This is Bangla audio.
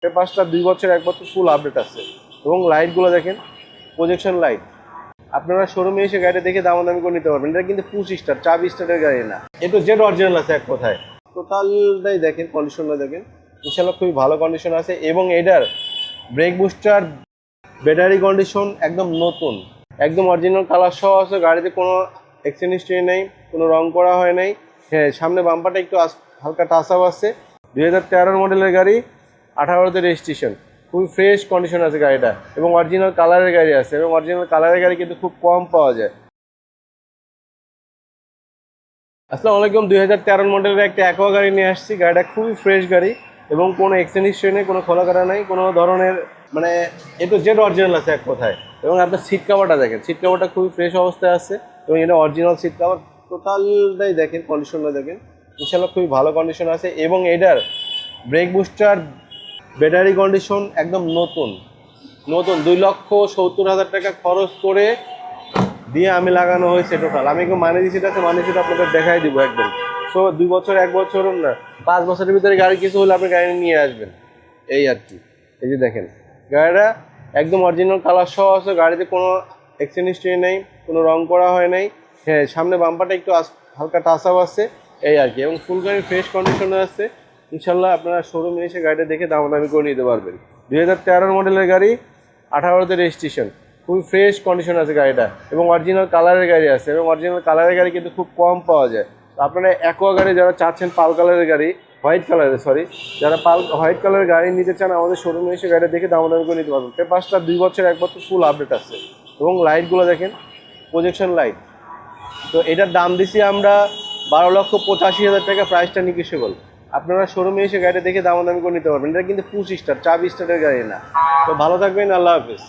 পেপারসটা 2 বছর 1 বছর ফুল আপডেট আছে এবং লাইটগুলো দেখেন, প্রজেকশন লাইট। আপনারা শোরুমে এসে গাড়িটা দেখে দামাদামি করে নিতে পারবেন। এটা কিন্তু 25 স্টার 24 স্টারের গাড়ি না, একটু জেড অরিজিনাল আছে এক কথায়। টোটালটাই দেখেন, কন্ডিশনটা দেখেন, ইনশাল্লাহ খুবই ভালো কন্ডিশন আছে। এবং এটার ব্রেক বুস্টার, ব্যাটারি কন্ডিশন একদম নতুন, একদম অরিজিনাল কালার সহ আছে। গাড়িতে কোনো এক্সচেঞ্জ হিস্ট্রি নেই, কোনো রং করা হয় নাই। হ্যাঁ, সামনে বাম্পারটা একটু হালকা টাচ আপ আছে। 2013 মডেলের গাড়ি, 18তে রেজিস্ট্রেশন, খুবই ফ্রেশ কন্ডিশন আছে গাড়িটা। এবং অরিজিনাল কালারের গাড়ি আছে, এবং অরিজিনাল কালারের গাড়ি কিন্তু খুব কম পাওয়া যায়। আসসালামু আলাইকুম, 2013 মডেলের একটা অ্যাকোয়া গাড়ি নিয়ে আসছি। গাড়িটা খুবই ফ্রেশ গাড়ি এবং কোনো এক্সচেঞ্জ হিস্ট্রি নেই, কোনো খোলা কাটা নেই, কোনো ধরনের মানে একটু জেড অরিজিনাল আছে এক কথায়। এবং আপনার সিট কাভারটা দেখেন, সিট কাভারটা খুবই ফ্রেশ অবস্থায় আছে এবং এটা অরিজিনাল সিট কাভার। টোটালটাই দেখেন, কন্ডিশনটা দেখেন, ইনশাল্লাহ খুবই ভালো কন্ডিশন আছে। এবং এটার ব্রেক বুস্টার, ব্যাটারি কন্ডিশন একদম নতুন নতুন 2,70,000 টাকা খরচ করে দিয়ে আমি লাগানো হয়েছে টোটাল। আমি একটু মানে দিচ্ছি, আছে মানে সেটা আপনাদের দেখাই দিব একদম। সো 2 বছর 1 বছর না, 5 বছরের ভিতরে গাড়ি কিছু হলে আপনি গাড়ি নিয়ে আসবেন, এই আর কি। এই যে দেখেন, গাড়িটা একদম অরিজিনাল কালার সহ আছে। গাড়িতে কোনো এক্সচেঞ্জ হিস্ট্রি নেই, কোনো রং করা হয় নাই। হ্যাঁ, সামনে বাম্পারটা একটু হালকা টাচ আপ আছে, এই আর কি। এবং ফুল গাড়ি ফ্রেশ কন্ডিশনে আছে। ইনশাল্লাহ আপনারা শোরুমে এসে গাড়িটা দেখে দামাদামি করে নিতে পারবেন। 2013 মডেলের গাড়ি, 18তে রেজিস্ট্রেশন, খুবই ফ্রেশ কন্ডিশন আছে গাড়িটা। এবং অরিজিনাল কালারের গাড়ি আছে, এবং অরিজিনাল কালারের গাড়ি কিন্তু খুব কম পাওয়া যায়। তো আপনারা অ্যাকোয়া গাড়ি যারা চাচ্ছেন, পাল কালারের গাড়ি, হোয়াইট কালারের সরি, যারা হোয়াইট কালারের গাড়ি নিতে চান, আমাদের শোরুমে এসে গাড়িটা দেখে দামাদামি করে নিতে পারবেন। পেপারসটা 2 বছর 1 বছর ফুল আপডেট আছে এবং লাইটগুলো দেখেন, প্রজেকশন লাইট। তো এটার দাম দিছি আমরা 12,85,000 টাকা, প্রাইসটা নিগোশিয়েবল। আপনারা শোরুমে এসে গাড়িটা দেখে দামাদামি করে নিতে পারবেন। এটা কিন্তু 25 স্টার 24 স্টারের গাড়ি না। তো ভালো থাকবেন, আল্লাহ হাফিজ।